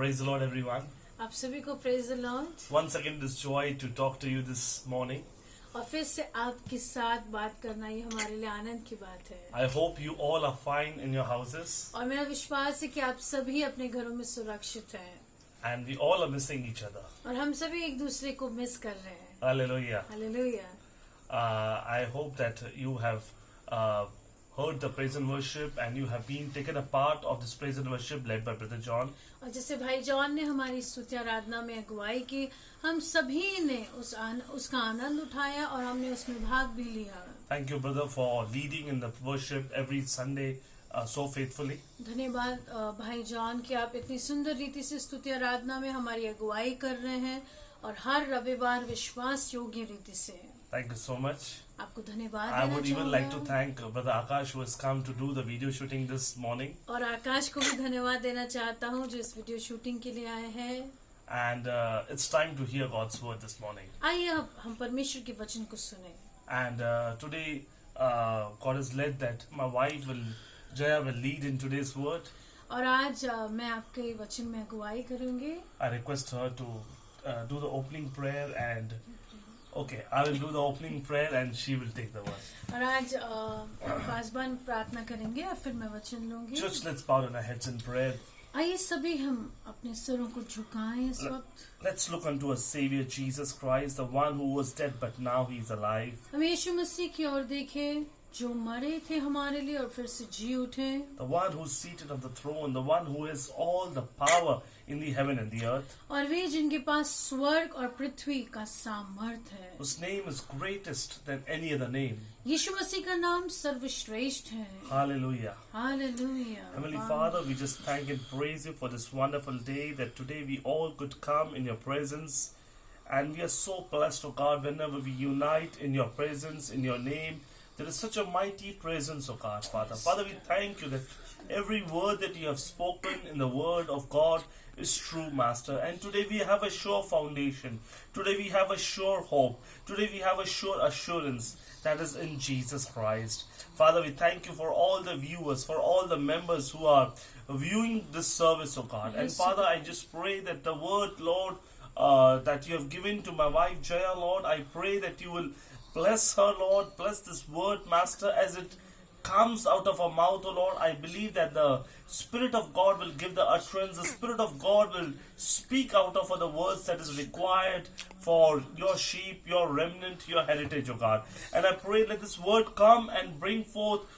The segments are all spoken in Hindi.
Praise the Lord, everyone. आप सभी को praise the Lord. Once again, it is joy to talk to you this morning. और फिर से आपके साथ बात करना ये हमारे लिए आनंद की बात है। I hope you all are fine in your houses और मेरा विश्वास है कि आप सभी अपने घरों में सुरक्षित हैं and we all are missing each other. और हम सभी एक दूसरे को मिस कर रहे हैं। Hallelujah. Hallelujah. I hope that you have heard the praise and worship and you have been taken a part of this praise and worship led by Brother John. और जैसे भाई जॉन ने हमारी स्तुति आराधना में अगुवाई की, हम सभी ने उसका आनंद उठाया और हमने उसमें भाग भी लिया। Thank you, brother, for leading in the worship every Sunday so faithfully. धन्यवाद भाई जॉन कि आप इतनी सुंदर रीति से स्तुति आराधना में हमारी अगुवाई कर रहे हैं और हर रविवार विश्वास योग्य रीति से। Thank you so much. आपको धन्यवाद I would देना even like to चाहूंगा। thank Brother Akash who has come to do the video shooting this morning. और आकाश को भी धन्यवाद देना चाहता हूँ जो इस वीडियो शूटिंग के लिए आए हैं। And it's time to hear God's word this morning. आइए अब हम परमेश्वर के वचन को सुने। And today God has led that my wife Jaya will lead in today's word. और आज मैं आपके वचन में अगुवाई करूंगी। I request her to do the opening prayer and okay, I will do the opening prayer and she will take the word. और आज पासबान प्रार्थना करेंगे और फिर मैं वचन लूंगी। Church, let's bow down our heads in prayer. आइए सभी हम अपने सरों को झुकाएं इस वक्त। Let's look unto our Savior Jesus Christ, the one who was dead but now he is alive. हम यीशु मसीह की ओर देखें जो मरे थे हमारे लिए और फिर से जी उठे। The one who is seated on the throne, the one who has all the power in the heaven and the earth. और वे जिनके पास स्वर्ग और पृथ्वी का सामर्थ है। Whose name is greatest than any other name. यीशु मसीह का नाम सर्वश्रेष्ठ है। Hallelujah. Hallelujah. Heavenly Father, we just thank and praise you for this wonderful day that today we all could come in your presence. And we are so blessed, oh God, whenever we unite in your presence, in your name. There is such a mighty presence, oh God, Father. Father, we thank you that every word that you have spoken in the word of God is true, Master. And today we have a sure foundation. Today we have a sure hope. Today we have a sure assurance that is in Jesus Christ. Father, we thank you for all the viewers, for all the members who are viewing this service, oh God. And Father, I just pray that the word, Lord, that you have given to my wife Jaya, Lord, I pray that you will bless her, Lord. Bless this word, Master, as it comes out of her mouth, oh Lord. I believe that the Spirit of God will give the utterance. The Spirit of God will speak out of her the words that is required for your sheep, your remnant, your heritage, oh God. And I pray that this word come and bring forth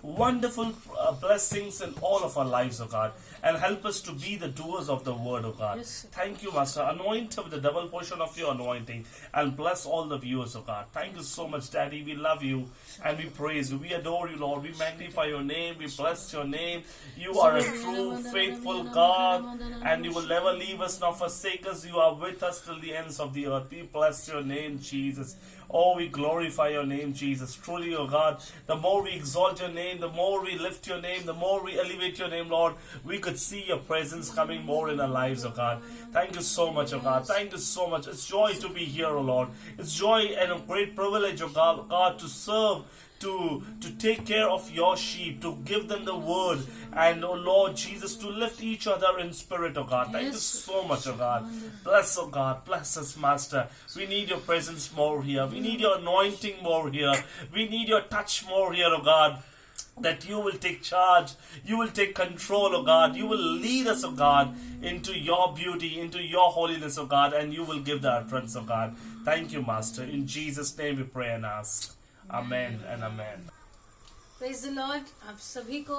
wonderful blessings in all of our lives, oh God. And help us to be the doers of the word, oh God. Yes. Thank you, Master. Anoint her with the double portion of your anointing and bless all the viewers, oh God. Thank you so much, Daddy. We love you and we praise you. We adore you, Lord. We magnify your name. We bless your name. You are a true, faithful God and you will never leave us nor forsake us. You are with us till the ends of the earth. We bless your name, Jesus. Oh, we glorify your name, Jesus. Truly, oh God, the more we exalt your name, the more we lift your name, the more we elevate your name, Lord, we could see your presence coming more in our lives, oh God. Thank you so much, oh God. Thank you so much. It's joy to be here, oh Lord. It's joy and a great privilege, oh God, to serve, to take care of your sheep, to give them the word, and oh Lord Jesus, to lift each other in spirit, oh God. Thank you so much, oh God. Bless, oh God, bless us, Master. We need your presence more here. We need your anointing more here. We need your touch more here, oh God. That you will take charge, you will take control, oh God. You will lead us, oh God, into your beauty, into your holiness, oh God, and you will give the utterance, oh God. Thank you, Master. In Jesus' name we pray and ask. Amen and amen. Praise the Lord. आप सभी को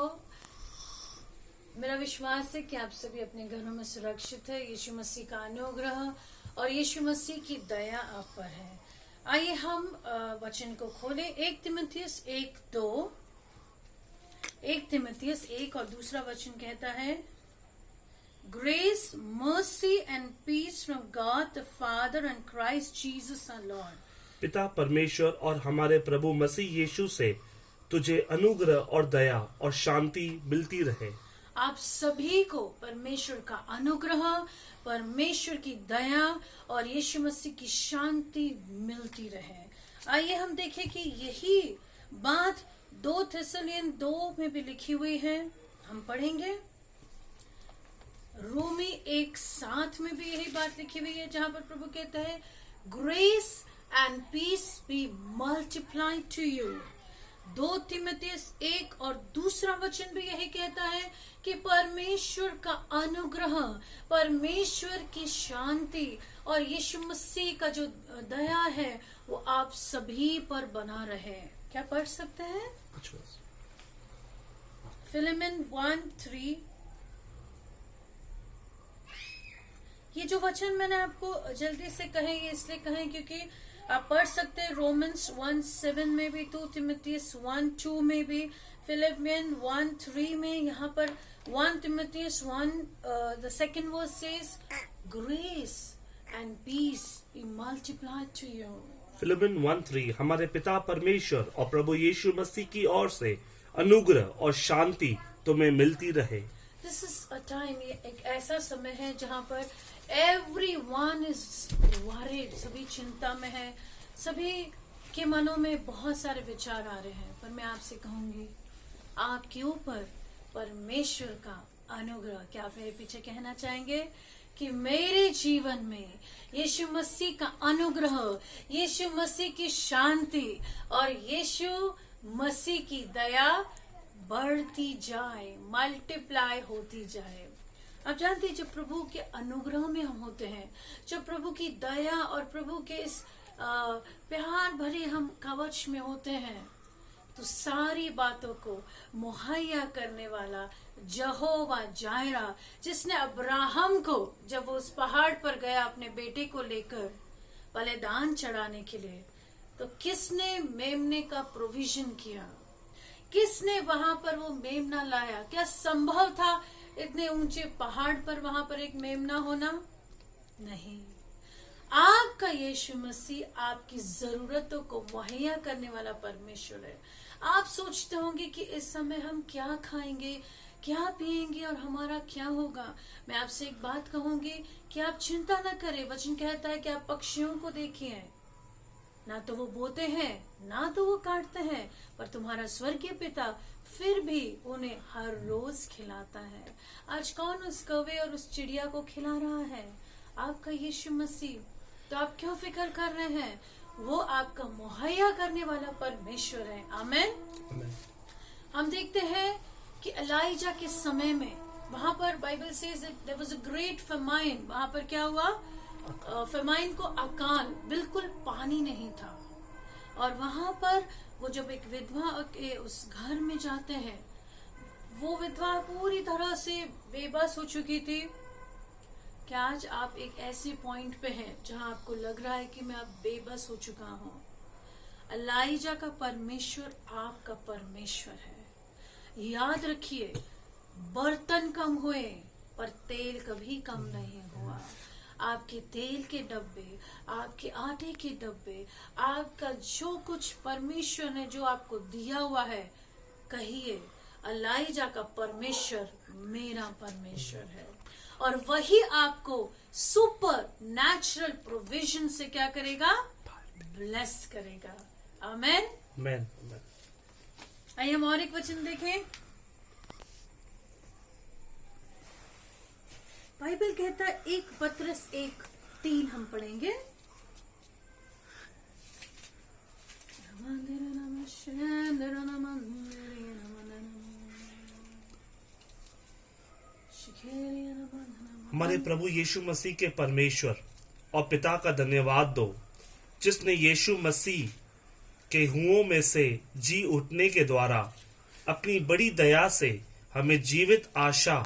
मेरा विश्वास है कि आप सभी अपने घरों में सुरक्षित है। यीशु मसीह का अनुग्रह और यीशु मसीह की दया आप पर है। आइए हम वचन को खोलें। 1 तिमुथियुस 1:2। 1 तिमुथियुस 1 और दूसरा वचन कहता है, Grace, mercy and peace from God the Father and Christ Jesus our Lord. पिता परमेश्वर और हमारे प्रभु मसीह यीशु से तुझे अनुग्रह और दया और शांति मिलती रहे। आप सभी को परमेश्वर का अनुग्रह, परमेश्वर की दया और यीशु मसीह की शांति मिलती रहे। आइए हम देखें कि यही बात 2 थिस्सलुनीय 2 में भी लिखी हुई है। हम पढ़ेंगे रोमी एक साथ में भी यही बात लिखी हुई है जहां पर प्रभु कहता है grace and peace be multiply to you. 2 तीमुथियुस 1 और दूसरा वचन भी यही कहता है कि परमेश्वर का अनुग्रह, परमेश्वर की शांति और यीशु मसीह का जो दया है वो आप सभी पर बना रहे। क्या पढ़ सकते हैं? फिलिपिन 1:3। ये जो वचन मैंने आपको जल्दी से कहे, ये इसलिए कहे क्योंकि आप पढ़ सकते हैं रोमन्स 1:7 में भी, 2 तीमुथियुस 1:2 में भी, फिलिपियन 1:3 में, यहाँ पर 1 तीमुथियुस 1 the second verse says grace and peace be multiplied to you। Philippine 1:3 हमारे पिता परमेश्वर और प्रभु यीशु मसीह की ओर से अनुग्रह और शांति तुम्हें मिलती रहे। This is a time, ये एक ऐसा समय है जहाँ पर everyone is worried, सभी चिंता में है, सभी के मनों में बहुत सारे विचार आ रहे हैं। पर मैं आपसे कहूंगी आपके ऊपर परमेश्वर का अनुग्रह, क्या आप मेरे पीछे कहना चाहेंगे कि मेरे जीवन में यीशु मसीह का अनुग्रह, यीशु मसीह की शांति और यीशु मसीह की दया बढ़ती जाए, मल्टीप्लाई होती जाए। आप जानते हैं जब प्रभु के अनुग्रह में हम होते हैं, जब प्रभु की दया और प्रभु के इस प्यार भरे हम कवच में होते हैं, तो सारी बातों को मुहैया करने वाला यहोवा जायरा, जिसने अब्राहम को जब वो उस पहाड़ पर गया अपने बेटे को लेकर बलिदान चढ़ाने के लिए, तो किसने मेमने का प्रोविजन किया, किसने वहां पर वो मेमना लाया? क्या संभव था इतने ऊंचे पहाड़ पर वहां पर एक मेमना होना? नहीं। आपका यीशु मसीह आपकी जरूरतों को मुहैया करने वाला परमेश्वर है। आप सोचते होंगे कि इस समय हम क्या खाएंगे, क्या पिएंगे और हमारा क्या होगा। मैं आपसे एक बात कहूंगी कि आप चिंता न करें। वचन कहता है कि आप पक्षियों को देखिए, ना तो वो बोते हैं, ना तो वो काटते हैं, पर तुम्हारा स्वर्गीय पिता फिर भी उन्हें हर रोज खिलाता है। आज कौन उस कौवे और उस चिड़िया को खिला रहा है? आपका यीशु मसीह। तो आप क्यों फिक्र कर रहे हैं? वो आपका मुहैया करने वाला परमेश्वर है। आमीन। हम देखते हैं कि एलाइजा के समय में वहां पर Bible says there was a great famine. वहां पर क्या हुआ? फेमाइन को अकाल, बिल्कुल पानी नहीं था। और वहां पर वो जब एक विधवा के उस घर में जाते हैं, वो विधवा पूरी तरह से बेबस हो चुकी थी। क्या आज आप एक ऐसे पॉइंट पे हैं जहां आपको लग रहा है कि मैं अब बेबस हो चुका हूं? एलाइजा का परमेश्वर आपका परमेश्वर है। याद रखिए, बर्तन कम हुए पर तेल कभी कम नहीं हुआ। आपके तेल के डब्बे, आपके आटे के डब्बे, आपका जो कुछ परमेश्वर ने जो आपको दिया हुआ है, कहिए एलाइजा का परमेश्वर मेरा परमेश्वर है। और वही आपको सुपर नेचुरल प्रोविजन से क्या करेगा? ब्लेस करेगा। आमेन। आमेन। आइए हम और एक वचन देखें। बाइबल कहता है 1 पत्रस 1:3 हम पढ़ेंगे। हमारे प्रभु यीशु मसीह के परमेश्वर और पिता का धन्यवाद दो, जिसने यीशु मसीह के हुओं में से जी उठने के द्वारा अपनी बड़ी दया से हमें जीवित आशा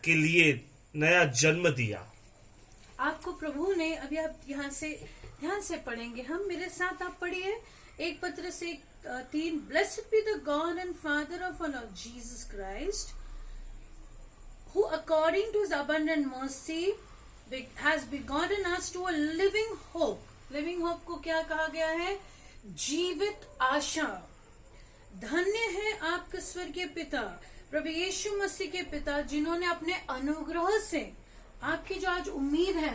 के लिए नया जन्म दिया। आपको प्रभु ने, अभी आप यहाँ से ध्यान से पढ़ेंगे, हम मेरे साथ आप पढ़िए 1 पत्रस 1:3। Blessed be the God and Father of our Lord Jesus Christ, who according to his abundant mercy has begotten us to a living hope। Living hope को क्या कहा गया है? जीवित आशा। धन्य है आपका स्वर्गीय पिता प्रभु यीशु मसीह के पिता, जिन्होंने अपने अनुग्रह से आपकी जो आज उम्मीद है,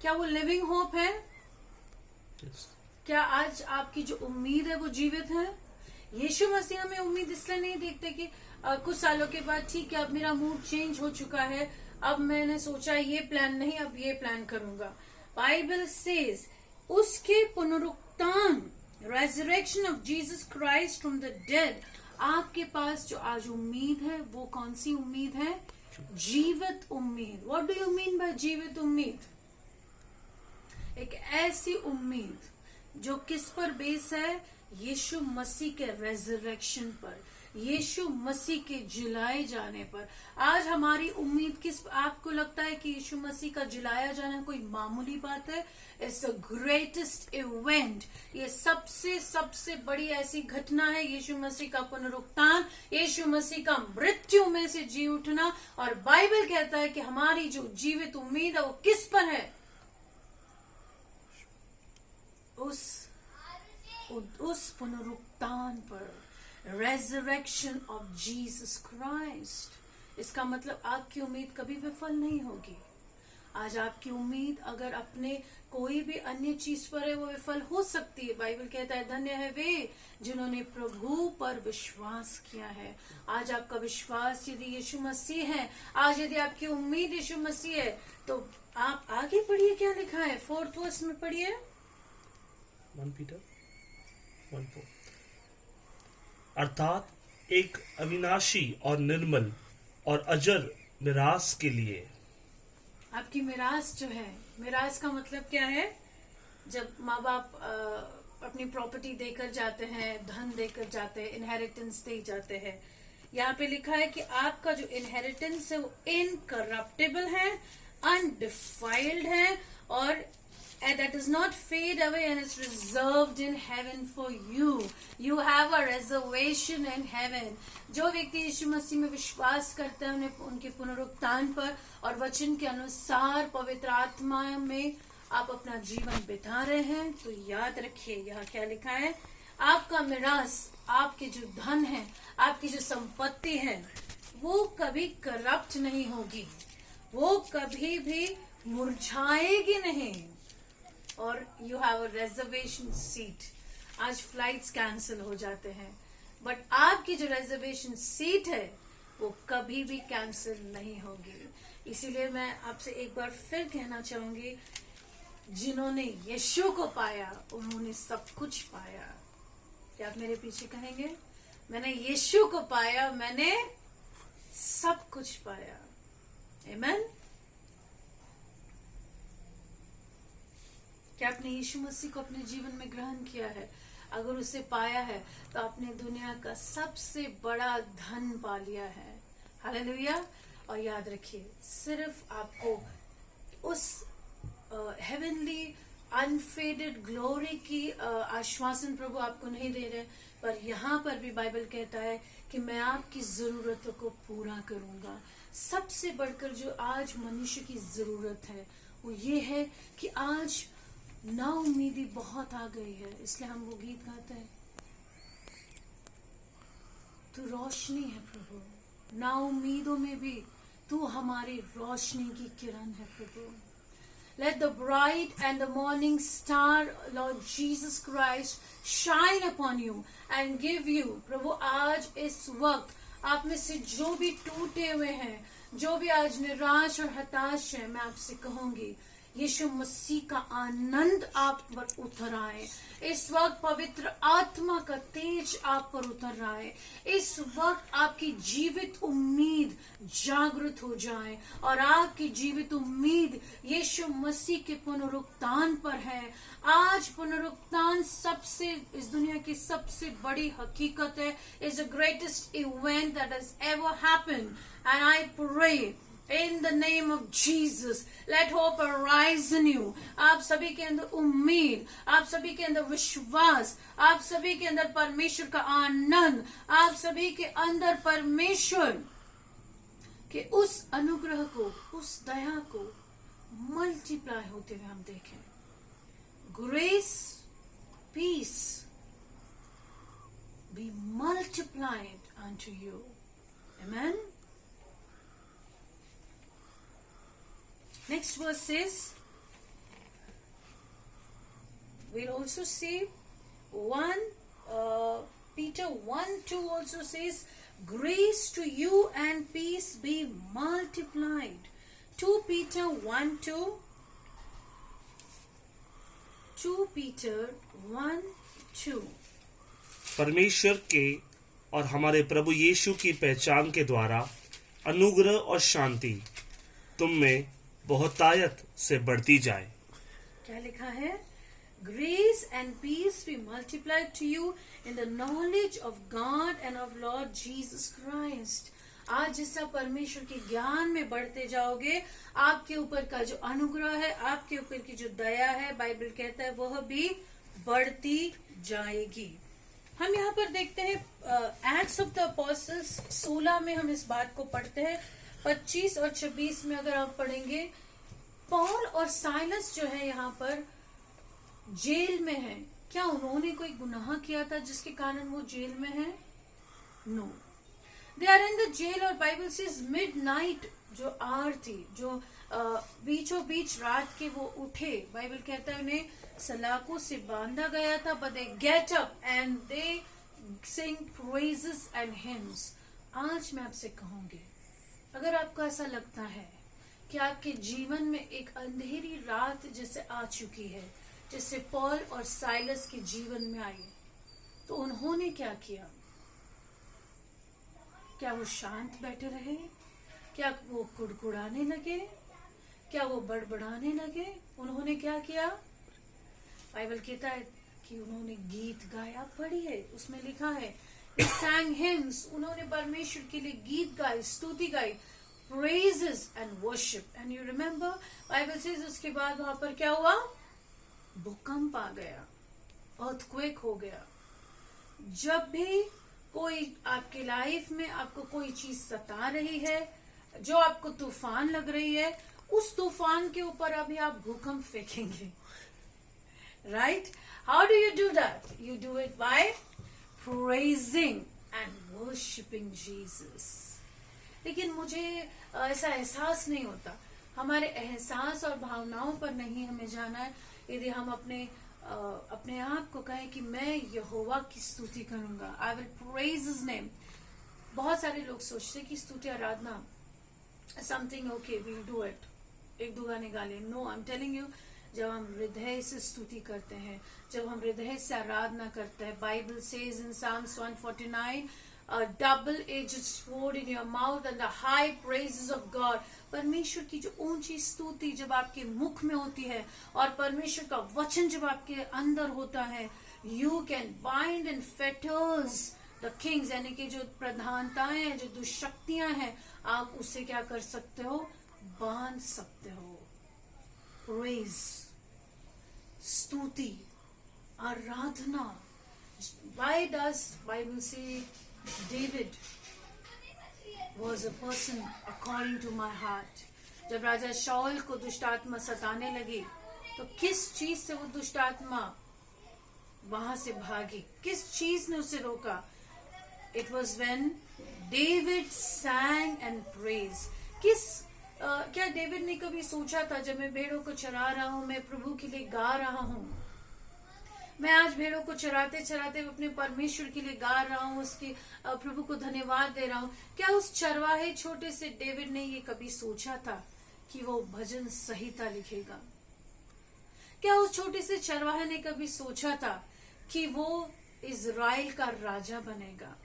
क्या वो लिविंग होप है? क्या आज आपकी जो उम्मीद है वो जीवित है? यीशु मसीह हमें उम्मीद इसलिए नहीं देखते कि कुछ सालों के बाद ठीक है अब मेरा मूड चेंज हो चुका है, अब मैंने सोचा ये प्लान नहीं, अब ये प्लान करूंगा। बाइबल सेज उसके पुनरुत्थान, resurrection of Jesus Christ from the dead, आपके पास जो आज उम्मीद है वो कौन सी उम्मीद है? जीवित उम्मीद। What do you mean by जीवित उम्मीद? एक ऐसी उम्मीद जो किस पर बेस है? यीशु मसीह के रेजरेक्शन पर, यीशु मसीह के जिलाए जाने पर। आज हमारी उम्मीद किस? आपको लगता है कि यीशु मसीह का जिलाया जाना कोई मामूली बात है? It's the greatest event. ये सबसे सबसे बड़ी ऐसी घटना है, यीशु मसीह का पुनरुत्थान, यीशु मसीह का मृत्यु में से जी उठना। और बाइबल कहता है कि हमारी जो जीवित उम्मीद है वो किस पर है? उस पुनरुत्थान पर, रेजरेक्शन ऑफ जीसस क्राइस्ट। इसका मतलब आपकी उम्मीद कभी विफल नहीं होगी। आज आपकी उम्मीद अगर अपने कोई भी अन्य चीज पर है वो विफल हो सकती है। बाइबल कहता है धन्य है वे जिन्होंने प्रभु पर विश्वास किया है। आज आपका विश्वास यदि यीशु मसीह है, आज यदि आपकी उम्मीद यीशु मसीह है, तो आप आगे पढ़िए, क्या लिखा है 4th वर्स में पढ़िए। 1 Peter 1:4। अर्थात एक अविनाशी और निर्मल और अजर मिरास के लिए। आपकी मिरास जो है, मिरास का मतलब क्या है? जब माँ बाप अपनी प्रॉपर्टी देकर जाते हैं, धन देकर जाते हैं, इनहेरिटेंस दे जाते हैं। यहाँ पे लिखा है कि आपका जो इनहेरिटेंस है वो इनकरप्टेबल है, अनडिफाइल्ड है, और and that does not fade away, and it's reserved in heaven for you. You have a reservation in heaven. जो व्यक्ति यीशु मसीह में विश्वास करते हैं, उन्हें उनके पुनरुत्थान पर और वचन के अनुसार पवित्र आत्मा में आप अपना जीवन बिता रहे हैं, तो याद रखिए यहाँ क्या लिखा है? आपका मिरास, आपके जो धन है, आपकी जो संपत्ति है, वो कभी करप्ट नहीं होगी, वो कभी भी मुरझाएगी नहीं। और you have a reservation seat. आज फ्लाइट्स कैंसिल हो जाते हैं, बट आपकी जो रिजर्वेशन सीट है वो कभी भी कैंसिल नहीं होगी। इसीलिए मैं आपसे एक बार फिर कहना चाहूंगी, जिन्होंने यीशु को पाया उन्होंने सब कुछ पाया। क्या आप मेरे पीछे कहेंगे? मैंने यीशु को पाया, मैंने सब कुछ पाया। आमीन। क्या आपने यीशु मसीह को अपने जीवन में ग्रहण किया है? अगर उसे पाया है तो आपने दुनिया का सबसे बड़ा धन पा लिया है। हालेलुया। और याद रखिए, सिर्फ आपको उस हेवनली अनफेडेड ग्लोरी की आश्वासन प्रभु आपको नहीं दे रहे, पर यहाँ पर भी बाइबल कहता है कि मैं आपकी जरूरतों को पूरा करूंगा। सबसे बढ़कर जो आज मनुष्य की जरूरत है वो ये है कि आज ना उम्मीदी बहुत आ गई है, इसलिए हम वो गीत गाते हैं, तू रोशनी है प्रभु, ना उम्मीदों में भी तू हमारी रोशनी की किरण है प्रभु। Let the bright and the morning star, Lord Jesus Christ, shine upon you and give you, प्रभु आज इस वक्त आप में से जो भी टूटे हुए हैं, जो भी आज निराश और हताश है, मैं आपसे कहूंगी यीशु मसीह का आनंद आप पर उतर आए। इस वक्त पवित्र आत्मा का तेज आप पर उतर रहा है। इस वक्त आपकी जीवित उम्मीद जागृत हो जाए और आपकी जीवित उम्मीद यीशु मसीह के पुनरुत्थान पर है। आज पुनरुत्थान सबसे, इस दुनिया की सबसे बड़ी हकीकत है। Is the greatest event that has ever happened, and I pray in the name of Jesus, let hope arise in you. आप सभी के अंदर उम्मीद, आप सभी के अंदर विश्वास, आप सभी के अंदर परमेश्वर का आनंद, आप सभी के अंदर परमेश्वर के उस अनुग्रह को, उस दया को मल्टीप्लाई होते हुए हम देखें। Grace, peace be multiplied unto you. Amen. Next verse says, we'll also see Peter 1:2 also says, grace to you and peace be multiplied. 2 Peter 1:2. 2 Peter 1:2. परमेश्वर के और हमारे प्रभु यीशु की पहचान के द्वारा अनुग्रह और शांति तुम में बहुतायत से बढ़ती जाए। क्या लिखा है? Grace and peace be multiplied to you in the knowledge of God and of Lord Jesus Christ. आज जैसा परमेश्वर के ज्ञान में बढ़ते जाओगे, आपके ऊपर का जो अनुग्रह है, आपके ऊपर की जो दया है, बाइबल कहता है वह भी बढ़ती जाएगी। हम यहाँ पर देखते हैं एक्ट्स ऑफ द अपोस्टल्स 16 में हम इस बात को पढ़ते हैं। 25 और 26 में अगर आप पढ़ेंगे, पॉल और साइलस जो है यहाँ पर जेल में है। क्या उन्होंने कोई गुनाह किया था जिसके कारण वो जेल में है? No, they are in the jail. और बाइबल सेज मिडनाइट जो आवर थी, जो बीचों बीच रात के वो उठे। बाइबल कहता है उन्हें सलाखों से बांधा गया था, but they get up and they sing praises and hymns. आज मैं आपसे कहूंगी, अगर आपको ऐसा लगता है कि आपके जीवन में एक अंधेरी रात जैसे आ चुकी है, जैसे पॉल और साइलस के जीवन में आई, तो उन्होंने क्या किया? क्या वो शांत बैठे रहे? क्या वो कुड़कुड़ाने लगे? क्या वो बड़बड़ाने लगे? उन्होंने क्या किया? बाइबल कहता है कि उन्होंने गीत गाया। पढ़िए, उसमें लिखा है sang hymns, उन्होंने परमेश्वर के लिए गीत गाए, स्तुति गाई, praises and worship. And you remember, Bible says उसके बाद वहां पर क्या हुआ? भूकंप आ गया, earthquake हो गया। जब भी कोई आपके लाइफ में आपको कोई चीज सता रही है, जो आपको तूफान लग रही है, उस तूफान के ऊपर अभी आप भूकंप फेंकेंगे। Right? How do you do that? You do it by praising and worshiping Jesus. लेकिन मुझे ऐसा एहसास नहीं होता। हमारे एहसास और भावनाओं पर नहीं हमें जाना है। यदि हम अपने आप को कहें कि मैं यहोवा की स्तुति करूंगा, I will praise his name. बहुत सारे लोग सोचते कि स्तुति आराधना something okay will do it, एक दो गाने गा ले। No, I am telling you, जब हम हृदय से स्तुति करते हैं, जब हम हृदय से आराधना करते हैं, Bible says in Psalms 149, a double-edged sword in your mouth and the high praises of God. परमेश्वर की जो ऊंची स्तुति जब आपके मुख में होती है और परमेश्वर का वचन जब आपके अंदर होता है, you can bind and fetters the kings, यानी कि जो प्रधानताएं हैं, जो दुष्शक्तियां हैं, आप उससे क्या कर सकते हो? बांध सकते हो। Praise, स्तुति, आराधना। Why does Bible say David was a person according to my heart? जब राजा शाऊल को दुष्ट आत्मा सताने लगी, तो किस चीज से वो दुष्ट आत्मा वहां से भागी? किस चीज ने उसे रोका? It was when David sang and praised. क्या डेविड ने कभी सोचा था जब मैं भेड़ों को चरा रहा हूं, मैं प्रभु के लिए गा रहा हूं, मैं आज भेड़ों को चराते चराते अपने परमेश्वर के लिए गा रहा हूं, उसकी प्रभु को धन्यवाद दे रहा हूं? क्या उस चरवाहे छोटे से डेविड ने ये कभी सोचा था कि वो भजन संहिता लिखेगा? क्या उस छोटे से चरवाहे ने कभी सोचा था कि वो इजराइल का राजा बनेगा?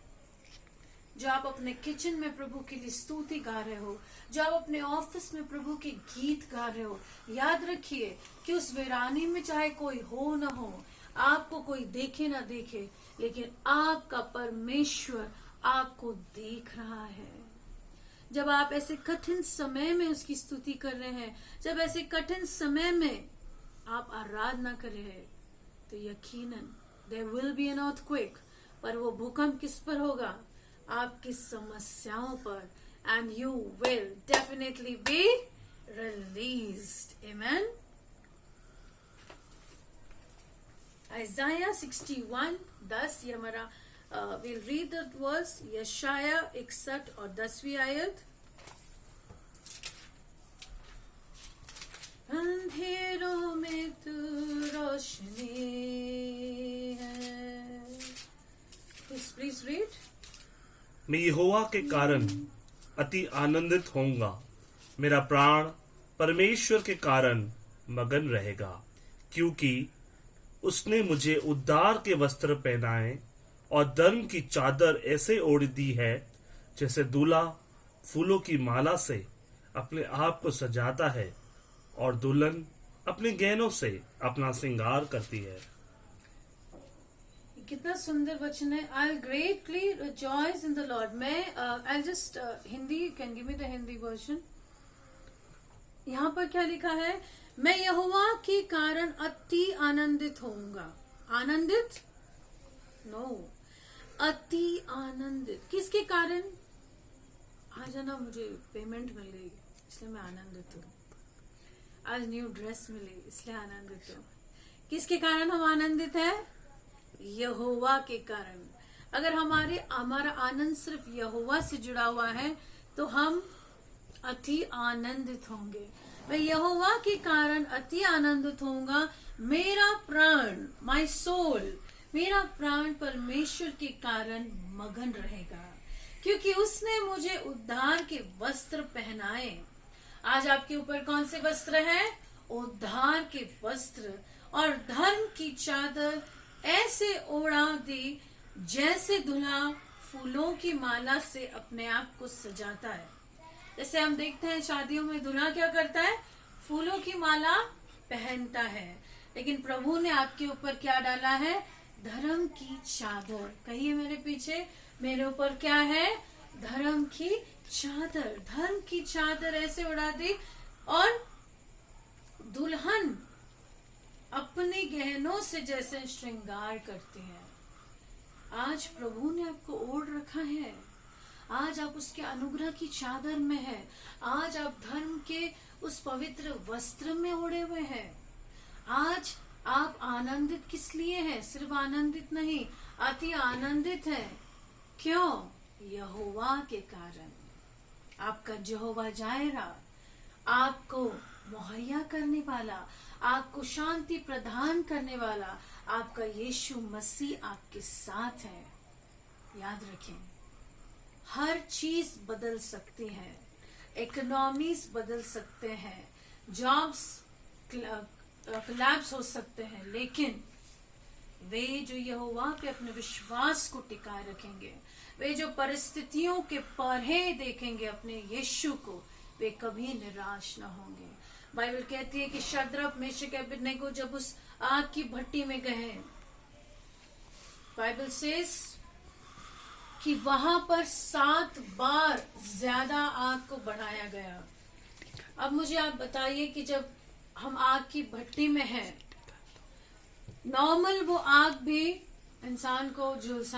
जो आप अपने किचन में प्रभु के लिए स्तुति गा रहे हो, जो आप अपने ऑफिस में प्रभु के गीत गा रहे हो, याद रखिए कि उस वीरानी में चाहे कोई हो न हो, आपको कोई देखे ना देखे, लेकिन आपका परमेश्वर आपको देख रहा है। जब आप ऐसे कठिन समय में उसकी स्तुति कर रहे हैं, जब ऐसे कठिन समय में आप आराधना कर रहे हैं, तो यकीनन there will be an earthquake. पर वो भूकंप किस पर होगा? आपकी समस्याओं पर। And you will definitely be released. Amen. Isaiah 61:10, ये हमारा we'll read that verse, यशाया 61 और 10वीं आयत। अंधेरों में तू रोशनी है। Please read. मैं यहोवा के कारण अति आनंदित होऊंगा, मेरा प्राण परमेश्वर के कारण मगन रहेगा, क्योंकि उसने मुझे उद्धार के वस्त्र पहनाए और धर्म की चादर ऐसे ओढ़ दी है जैसे दूल्हा फूलों की माला से अपने आप को सजाता है और दुल्हन अपने गहनों से अपना श्रृंगार करती है। कितना सुंदर वचन है। I greatly rejoice in the Lord. मैं I just Hindi, can give me the Hindi version. यहाँ पर क्या लिखा है? मैं यहोवा के कारण अति आनंदित होऊंगा। आनंदित? नो, अति आनंदित। किसके कारण? आज है ना, मुझे पेमेंट मिल गई इसलिए मैं आनंदित हूँ। आज न्यू ड्रेस मिली इसलिए आनंदित हूँ। किसके कारण हम आनंदित है? यहोवा के कारण। अगर हमारा आनंद सिर्फ यहोवा से जुड़ा हुआ है तो हम अति आनंदित होंगे। मैं यहोवा के कारण अति आनंदित होऊंगा। मेरा प्राण, माय सोल, मेरा प्राण परमेश्वर के कारण मगन रहेगा, क्योंकि उसने मुझे उद्धार के वस्त्र पहनाए। आज आपके ऊपर कौन से वस्त्र हैं? उद्धार के वस्त्र, और धर्म की चादर ऐसे ओढ़ा दी जैसे दूल्हा फूलों की माला से अपने आप को सजाता है। जैसे हम देखते हैं शादियों में दूल्हा क्या करता है? फूलों की माला पहनता है। लेकिन प्रभु ने आपके ऊपर क्या डाला है? धर्म की चादर। कहिए मेरे पीछे, मेरे ऊपर क्या है? धर्म की चादर। धर्म की चादर ऐसे उड़ा दी और दुल्हन अपने गहनों से जैसे श्रृंगार करती है। आज प्रभु ने आपको ओढ़ रखा है। आज आप उसके अनुग्रह की चादर में है। आज आप धर्म के उस पवित्र वस्त्र में ओढ़े हुए हैं। आज आप आनंदित किस लिए हैं? सिर्फ आनंदित नहीं, अति आनंदित है। क्यों? यहोवा के कारण। आपका यहोवा जायरा, आपको मुहैया करने वाला, आपको शांति प्रदान करने वाला, आपका यीशु मसीह आपके साथ है। याद रखें, हर चीज बदल सकती है। इकोनॉमीज बदल सकते हैं, जॉब्स कोलैप्स हो सकते हैं, लेकिन वे जो यहोवा पे अपने विश्वास को टिकाए रखेंगे, वे जो परिस्थितियों के परे देखेंगे अपने यीशु को, वे कभी निराश न होंगे। बाइबल कहती है कि शद्रक, मेशक, अबेदnego जब उस आग की भट्टी में गए, बाइबल सेज कि वहां पर 7 बार ज्यादा आग को बढ़ाया गया। अब मुझे आप बताइए कि जब हम आग की भट्टी में हैं, नॉर्मल वो आग भी इंसान को झुलसा